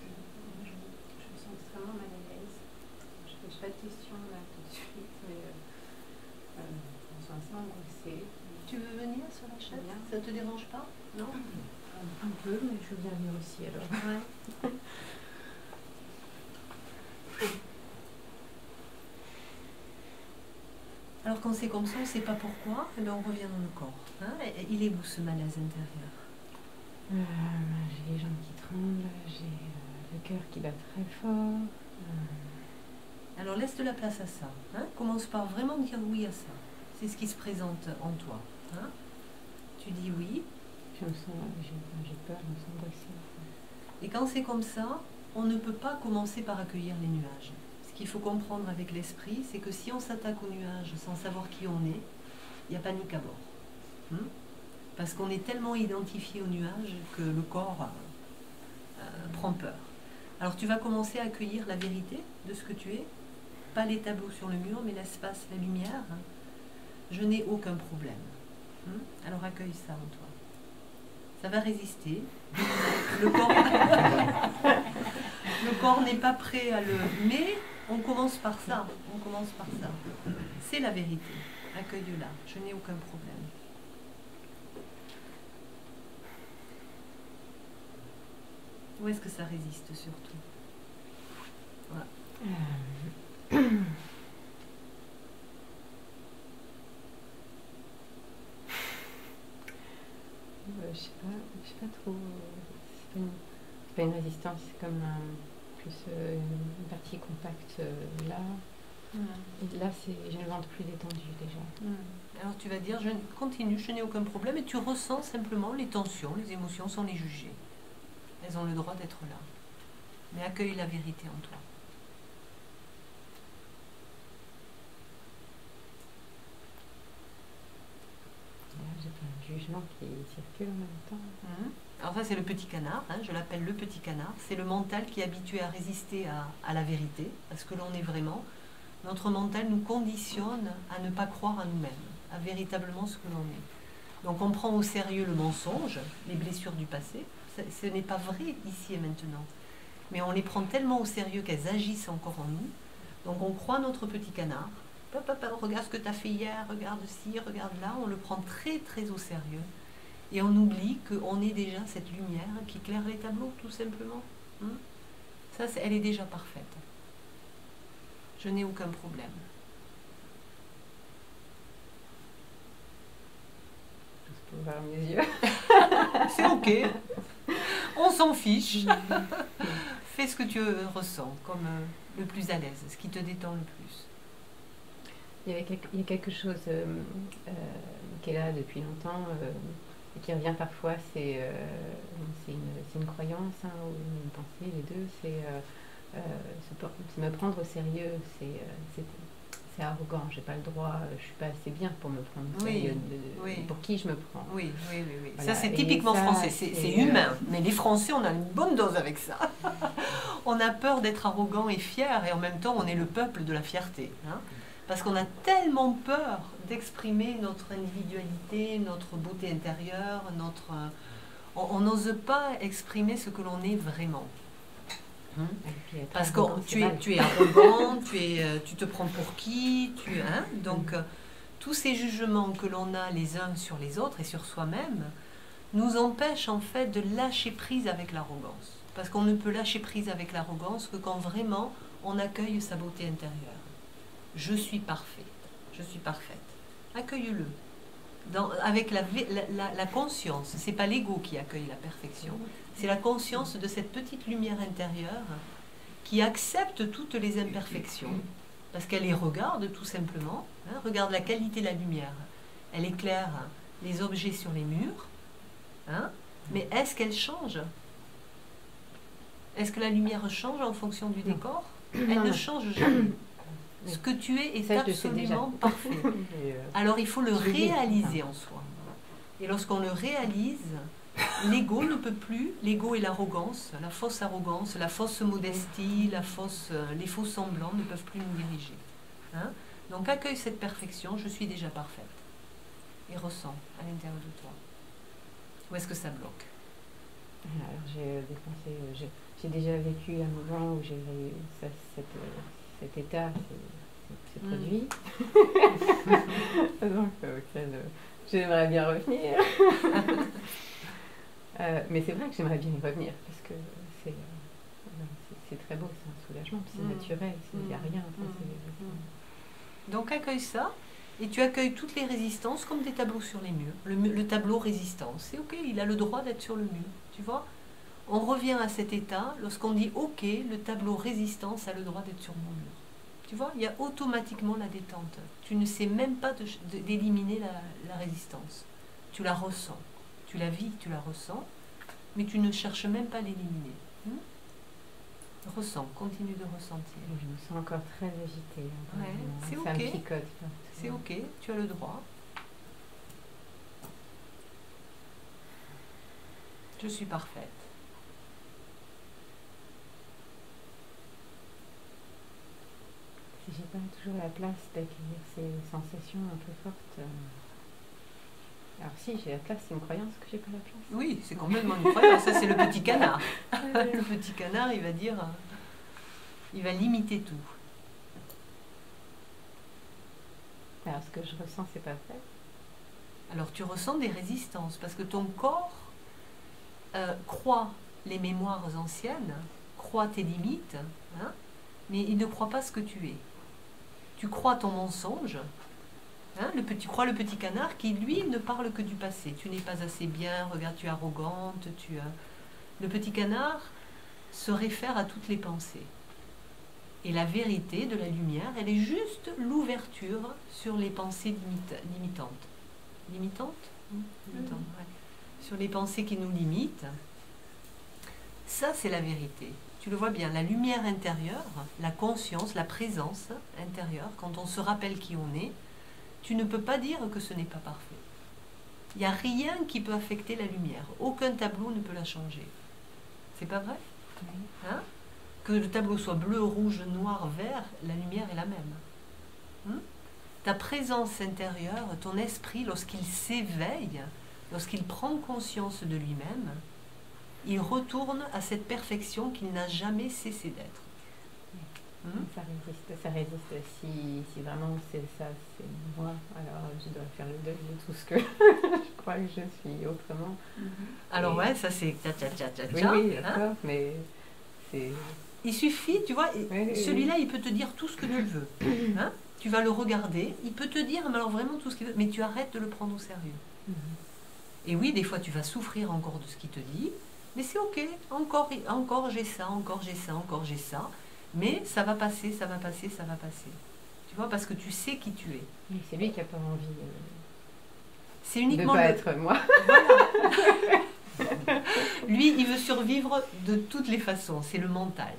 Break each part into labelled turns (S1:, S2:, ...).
S1: Je me sens extrêmement mal à l'aise. Je ne pose pas de questions là tout de suite, mais je me sens assez angoissée.
S2: Tu veux venir sur la chaise?
S1: Bien.
S2: Ça ne te dérange pas?
S1: Non, un peu, mais je veux bien venir aussi alors.
S2: Ouais. Alors quand c'est comme ça, on ne sait pas pourquoi, et bien on revient dans le corps. Hein? Il est où ce malaise intérieur?
S1: J'ai les jambes qui tremblent, j'ai le cœur qui bat très fort.
S2: Alors laisse de la place à ça. Hein? Commence par vraiment dire oui à ça. C'est ce qui se présente en toi. Hein? Tu dis oui.
S1: J'ai peur, je me sens angoissée.
S2: Et quand c'est comme ça, on ne peut pas commencer par accueillir les nuages. Ce qu'il faut comprendre avec l'esprit, c'est que si on s'attaque aux nuages sans savoir qui on est, il y a panique à bord. Parce qu'on est tellement identifié aux nuages que le corps prend peur. Alors tu vas commencer à accueillir la vérité de ce que tu es, pas les tableaux sur le mur, mais l'espace, la lumière. Je n'ai aucun problème. Alors accueille ça en toi. Ça va résister. Le corps n'est pas prêt à le... Mais on commence par ça. On commence par ça. C'est la vérité. Accueille-la. Je n'ai aucun problème. Où est-ce que ça résiste surtout? Voilà.
S1: Je sais pas trop. C'est pas une résistance, c'est comme plus une partie compacte là. Et là, j'ai le ventre plus détendu déjà.
S2: Alors tu vas dire, je continue, je n'ai aucun problème, et tu ressens simplement les tensions, les émotions sans les juger. Elles ont le droit d'être là. Mais accueille la vérité en toi.
S1: J'ai plein de jugements qui circulent en même temps.
S2: Alors ça c'est le petit canard, je l'appelle le petit canard. C'est le mental qui est habitué à résister à la vérité, à ce que l'on est vraiment. Notre mental nous conditionne à ne pas croire à nous-mêmes, à véritablement ce que l'on est. Donc on prend au sérieux le mensonge, les blessures du passé. Ce n'est pas vrai ici et maintenant. Mais on les prend tellement au sérieux qu'elles agissent encore en nous. Donc on croit notre petit canard. Papa, regarde ce que tu as fait hier, regarde ci, regarde là. On le prend très très au sérieux. Et on oublie qu'on est déjà cette lumière qui éclaire les tableaux, tout simplement. Ça, elle est déjà parfaite. Je n'ai aucun problème.
S1: Je peux ouvrir mes yeux.
S2: C'est ok. On s'en fiche. Fais ce que tu ressens comme le plus à l'aise, ce qui te détend le plus.
S1: Il y a quelque chose qui est là depuis longtemps et qui revient parfois, c'est une croyance ou une pensée, les deux, c'est me prendre au sérieux, c'est arrogant, j'ai pas le droit, je suis pas assez bien pour me prendre au sérieux, pour qui je me prends.
S2: Oui.
S1: Voilà.
S2: Ça c'est typiquement français, c'est humain, mais les Français on a une bonne dose avec ça. On a peur d'être arrogant et fier, et en même temps on est le peuple de la fierté. Parce qu'on a tellement peur d'exprimer notre individualité, notre beauté intérieure, on n'ose pas exprimer ce que l'on est vraiment. Parce que tu es arrogant, tu te prends pour qui, donc tous ces jugements que l'on a les uns sur les autres et sur soi-même nous empêchent en fait de lâcher prise avec l'arrogance. Parce qu'on ne peut lâcher prise avec l'arrogance que quand vraiment on accueille sa beauté intérieure. Je suis parfait, je suis parfaite. Accueille-le. Avec la conscience, c'est pas l'ego qui accueille la perfection, c'est la conscience de cette petite lumière intérieure qui accepte toutes les imperfections, parce qu'elle les regarde tout simplement, regarde la qualité de la lumière, elle éclaire les objets sur les murs, mais est-ce qu'elle change? Est-ce que la lumière change en fonction du décor? Elle ne change jamais. Ce que tu es est absolument parfait. Alors il faut le réaliser en soi. Et lorsqu'on le réalise, l'ego ne peut plus, l'ego et l'arrogance, la fausse modestie, les faux semblants ne peuvent plus nous diriger. Donc accueille cette perfection, je suis déjà parfaite. Et ressens à l'intérieur de toi. Où est-ce que ça bloque?
S1: Alors j'ai dépensé, j'ai déjà vécu un moment où j'ai cet état s'est produit, donc auquel j'aimerais bien revenir. Mais c'est vrai que j'aimerais bien y revenir parce que c'est très beau, c'est un soulagement, c'est naturel, il n'y a rien.
S2: Donc accueille ça. Et tu accueilles toutes les résistances comme des tableaux sur les murs. Le tableau résistance, c'est ok, il a le droit d'être sur le mur. Tu vois, on revient à cet état lorsqu'on dit ok, le tableau résistance a le droit d'être sur mon mur. Tu vois, il y a automatiquement la détente. Tu ne sais même pas d'éliminer la résistance. Tu la ressens. Tu la vis, tu la ressens, mais tu ne cherches même pas à l'éliminer. Ressens, continue de ressentir.
S1: Je me sens encore très agitée.
S2: Ouais, c'est ok.
S1: Ça me picote.
S2: C'est ok, tu as le droit. Je suis parfaite.
S1: Si j'ai pas toujours la place d'accueillir ces sensations un peu fortes. Alors si, j'ai la place, c'est une croyance que j'ai pas la place.
S2: Oui, c'est complètement une croyance. Ça, c'est le petit canard. Le petit canard, il va dire, il va limiter tout.
S1: Alors ce que je ressens, c'est pas vrai.
S2: Alors tu ressens des résistances parce que ton corps croit les mémoires anciennes, croit tes limites, hein, mais il ne croit pas ce que tu es. Tu crois ton mensonge. Hein, tu crois le petit canard qui, lui, ne parle que du passé. Tu n'es pas assez bien, regarde, tu es arrogante. Le petit canard se réfère à toutes les pensées. Et la vérité de la lumière, elle est juste l'ouverture sur les pensées limitantes. Limitantes, ouais. Sur les pensées qui nous limitent. Ça, c'est la vérité. Tu le vois bien, la lumière intérieure, la conscience, la présence intérieure, quand on se rappelle qui on est, tu ne peux pas dire que ce n'est pas parfait. Il n'y a rien qui peut affecter la lumière. Aucun tableau ne peut la changer. C'est pas vrai? Hein? Que le tableau soit bleu, rouge, noir, vert, la lumière est la même. Ta présence intérieure, ton esprit, lorsqu'il s'éveille, lorsqu'il prend conscience de lui-même, il retourne à cette perfection qu'il n'a jamais cessé d'être.
S1: Ça résiste. Si vraiment c'est ça, c'est moi, alors je dois faire le deuil de tout ce que je crois que je suis autrement.
S2: Alors ouais, ça c'est
S1: oui, d'accord, mais c'est...
S2: Il suffit, tu vois, celui-là, il peut te dire tout ce que tu veux. Hein? Tu vas le regarder, il peut te dire mais alors vraiment tout ce qu'il veut, mais tu arrêtes de le prendre au sérieux. Et oui, des fois, tu vas souffrir encore de ce qu'il te dit, mais c'est ok, encore j'ai ça, encore j'ai ça, encore j'ai ça. Mais ça va passer, ça va passer, ça va passer. Tu vois, parce que tu sais qui tu es.
S1: Mais c'est lui qui n'a pas envie
S2: c'est uniquement
S1: de ne pas être moi.
S2: Voilà. Lui, il veut survivre de toutes les façons. C'est le mental.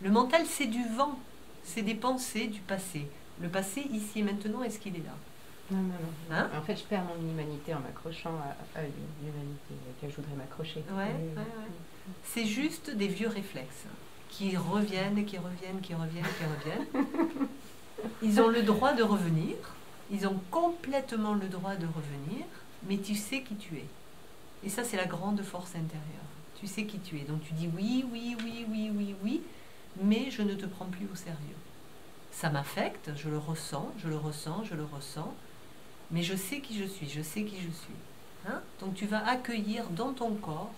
S2: Le mental, c'est du vent. C'est des pensées du passé. Le passé, ici et maintenant, est-ce qu'il est là?
S1: Non.
S2: Hein?
S1: En fait, je perds mon humanité en m'accrochant à l'humanité à laquelle je voudrais m'accrocher.
S2: Ouais. C'est juste des vieux réflexes qui reviennent. Ils ont le droit de revenir, ils ont complètement le droit de revenir, mais tu sais qui tu es. Et ça, c'est la grande force intérieure. Tu sais qui tu es. Donc tu dis oui, mais je ne te prends plus au sérieux. Ça m'affecte, je le ressens, mais je sais qui je suis, Hein? Donc tu vas accueillir dans ton corps,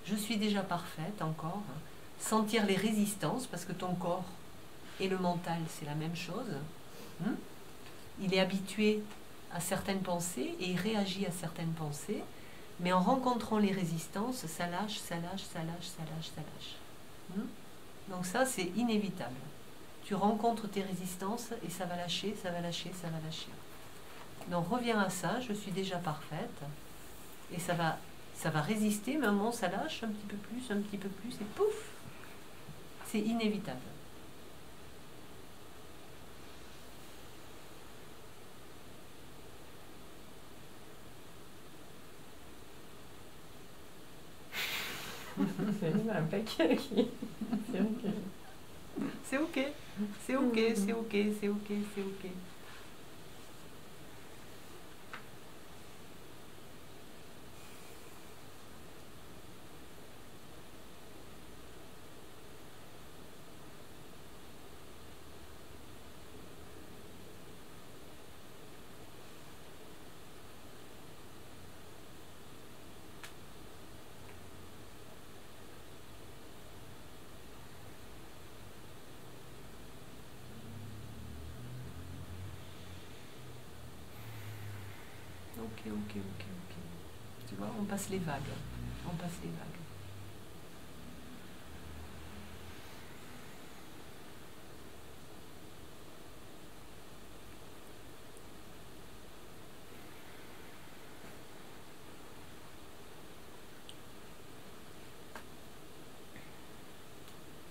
S2: je suis déjà parfaite encore, sentir les résistances, parce que ton corps et le mental, c'est la même chose. Il est habitué à certaines pensées et il réagit à certaines pensées, mais en rencontrant les résistances, ça lâche. Donc ça, c'est inévitable. Tu rencontres tes résistances et ça va lâcher. Donc reviens à ça, je suis déjà parfaite, et ça va résister, mais à un moment ça lâche un petit peu plus, et pouf, c'est inévitable.
S1: C'est un paquet qui...
S2: C'est ok. ok, ok, ok, ok. Tu vois, on passe les vagues. On passe les vagues.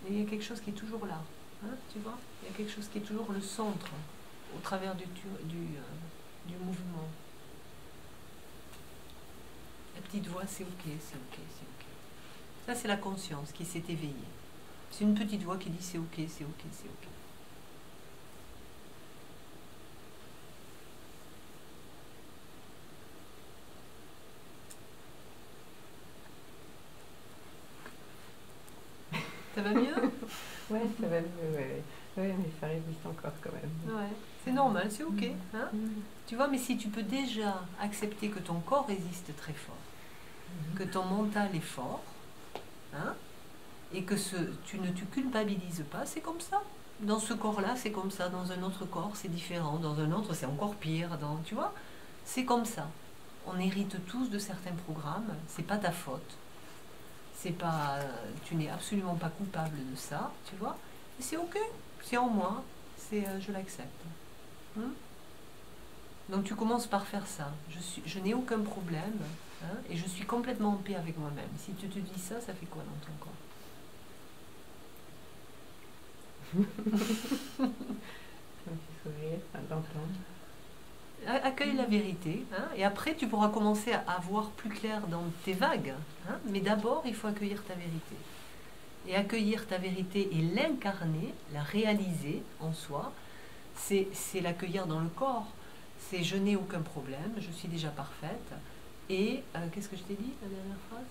S2: Et il y a quelque chose qui est toujours là. Hein, tu vois, il y a quelque chose qui est toujours le centre au travers du mouvement. La petite voix, c'est ok, c'est ok, c'est ok. Ça, c'est la conscience qui s'est éveillée. C'est une petite voix qui dit c'est ok, c'est ok, c'est ok. Ça va mieux?
S1: Ouais, ça va mieux, ouais. Ouais, mais ça résiste encore quand même.
S2: Ouais, c'est normal, c'est ok. Hein? Tu vois, mais si tu peux déjà accepter que ton corps résiste très fort, que ton mental est fort, hein, et que tu ne te culpabilises pas, c'est comme ça. Dans ce corps-là, c'est comme ça. Dans un autre corps, c'est différent. Dans un autre, c'est encore pire. Tu vois, c'est comme ça. On hérite tous de certains programmes. C'est pas ta faute. C'est pas, tu n'es absolument pas coupable de ça, tu vois. Et c'est ok. C'est en moi. Je l'accepte. Donc tu commences par faire ça. Je n'ai aucun problème, hein, et je suis complètement en paix avec moi-même. Si tu te dis ça, ça fait quoi dans ton corps?
S1: Un petit sourire, d'entendre.
S2: Accueille la vérité, hein, et après tu pourras commencer à voir plus clair dans tes vagues. Hein, mais d'abord, il faut accueillir ta vérité. Et accueillir ta vérité et l'incarner, la réaliser en soi, c'est l'accueillir dans le corps. C'est je n'ai aucun problème, je suis déjà parfaite. Et qu'est-ce que je t'ai dit, la dernière phrase?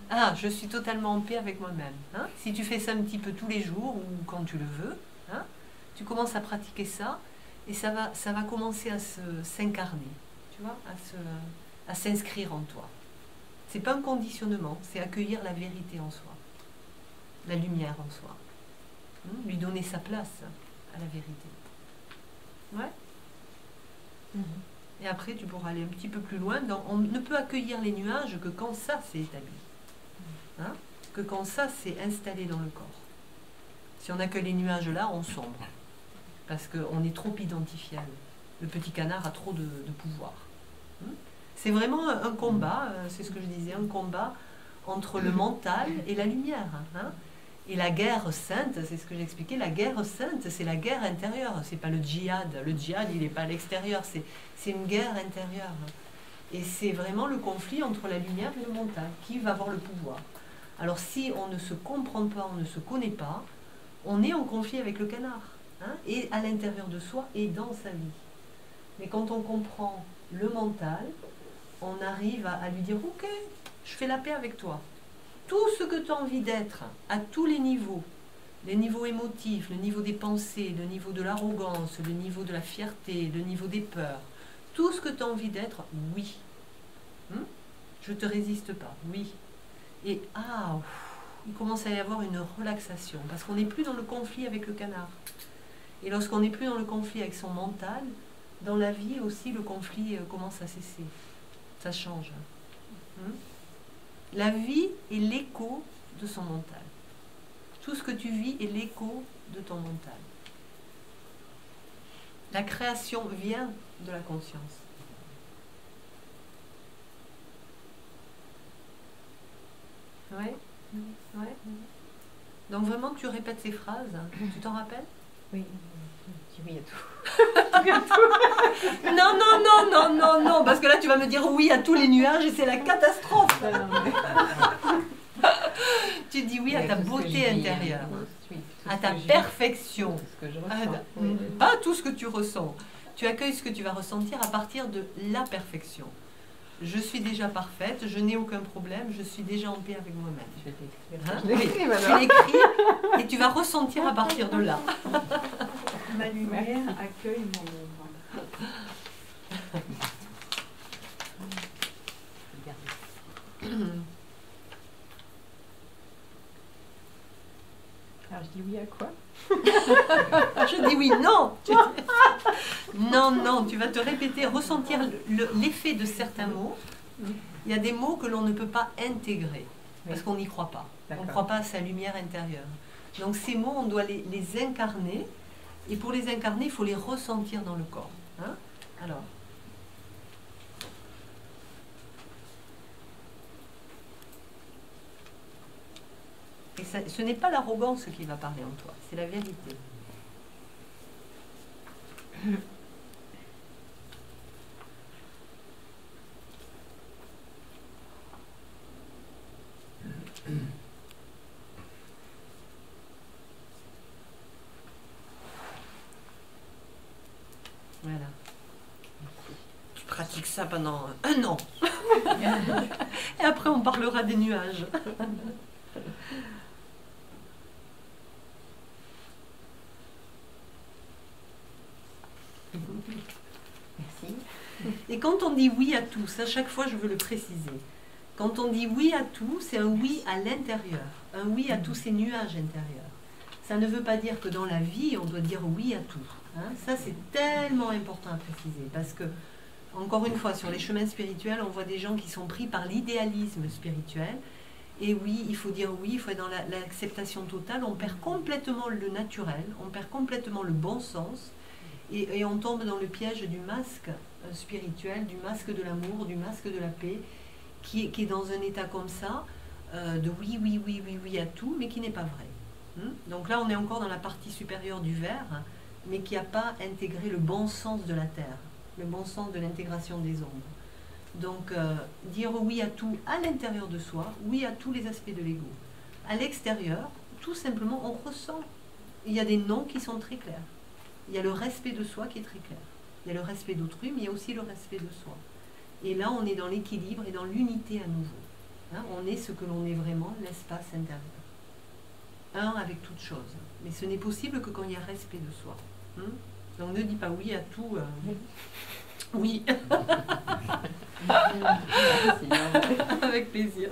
S2: Ah, je suis totalement en paix avec moi-même. Hein? Si tu fais ça un petit peu tous les jours ou quand tu le veux, hein, tu commences à pratiquer ça et ça va commencer à s'incarner, tu vois, à s'inscrire en toi. C'est pas un conditionnement, c'est accueillir la vérité en soi, la lumière en soi, lui donner sa place à la vérité. Ouais. Et après, tu pourras aller un petit peu plus loin. On ne peut accueillir les nuages que quand ça s'est établi. Hein? Que quand ça s'est installé dans le corps. Si on accueille les nuages là, on sombre. Parce qu'on est trop identifié à eux. Le petit canard a trop de pouvoir. C'est vraiment un combat, c'est ce que je disais, un combat entre le mental et la lumière. Hein? Et la guerre sainte, c'est ce que j'expliquais, la guerre sainte, c'est la guerre intérieure, c'est pas le djihad. Le djihad, il n'est pas à l'extérieur, c'est une guerre intérieure. Et c'est vraiment le conflit entre la lumière et le mental. Qui va avoir le pouvoir? Alors si on ne se comprend pas, on ne se connaît pas, on est en conflit avec le canard. Hein, et à l'intérieur de soi et dans sa vie. Mais quand on comprend le mental, on arrive à lui dire « Ok, je fais la paix avec toi. Tout ce que tu as envie d'être, à tous les niveaux émotifs, le niveau des pensées, le niveau de l'arrogance, le niveau de la fierté, le niveau des peurs, tout ce que tu as envie d'être, oui. Je ne te résiste pas, oui. » Et il commence à y avoir une relaxation, parce qu'on n'est plus dans le conflit avec le canard. Et lorsqu'on n'est plus dans le conflit avec son mental, dans la vie aussi, le conflit commence à cesser. Ça change. La vie est l'écho de son mental. Tout ce que tu vis est l'écho de ton mental. La création vient de la conscience. Ouais. Ouais. Donc vraiment, tu répètes ces phrases. Tu t'en rappelles?
S1: Oui, je dis oui à tout.
S2: Non, parce que là tu vas me dire oui à tous les nuages et c'est la catastrophe. Tu dis oui à ta beauté intérieure, à ta perfection, pas tout ce que tu ressens. Tu accueilles ce que tu vas ressentir à partir de la perfection. Je suis déjà parfaite, je n'ai aucun problème, je suis déjà en paix avec moi-même.
S1: Je l'écris
S2: Tu l'écris et tu vas ressentir à partir de là.
S3: Ma lumière accueille mon ombre.
S1: Alors je dis oui à quoi?
S2: Je dis oui, non. Non, non, tu vas te répéter, ressentir l'effet de certains mots. Il y a des mots que l'on ne peut pas intégrer, parce qu'on n'y croit pas. On ne croit pas à sa lumière intérieure. Donc ces mots, on doit les incarner, et pour les incarner, il faut les ressentir dans le corps. Hein? Alors. Et ça, ce n'est pas l'arrogance qui va parler en toi, c'est la vérité. Voilà. Tu pratiques ça pendant 1 an. Et après, on parlera des nuages.
S1: Merci.
S2: Et quand on dit oui à tout, ça, chaque fois, je veux le préciser. Quand on dit oui à tout, c'est un oui à l'intérieur, un oui à tous ces nuages intérieurs. Ça ne veut pas dire que dans la vie, on doit dire oui à tout. Hein? Ça, c'est tellement important à préciser, parce que, encore une fois, sur les chemins spirituels, on voit des gens qui sont pris par l'idéalisme spirituel. Et oui, il faut dire oui, il faut être dans l'acceptation totale. On perd complètement le naturel, on perd complètement le bon sens, et on tombe dans le piège du masque spirituel, du masque de l'amour, du masque de la paix, qui est dans un état comme ça, de oui, oui, oui, oui, oui à tout, mais qui n'est pas vrai. Donc là, on est encore dans la partie supérieure du verre, mais qui n'a pas intégré le bon sens de la terre, le bon sens de l'intégration des ombres. Donc, dire oui à tout à l'intérieur de soi, oui à tous les aspects de l'ego. À l'extérieur, tout simplement, on ressent. Il y a des noms qui sont très clairs. Il y a le respect de soi qui est très clair. Il y a le respect d'autrui, mais il y a aussi le respect de soi. Et là, on est dans l'équilibre et dans l'unité à nouveau. Hein, on est ce que l'on est vraiment, l'espace intérieur. Un avec toute chose. Mais ce n'est possible que quand il y a respect de soi. Donc ne dis pas oui à tout. Oui. Avec plaisir.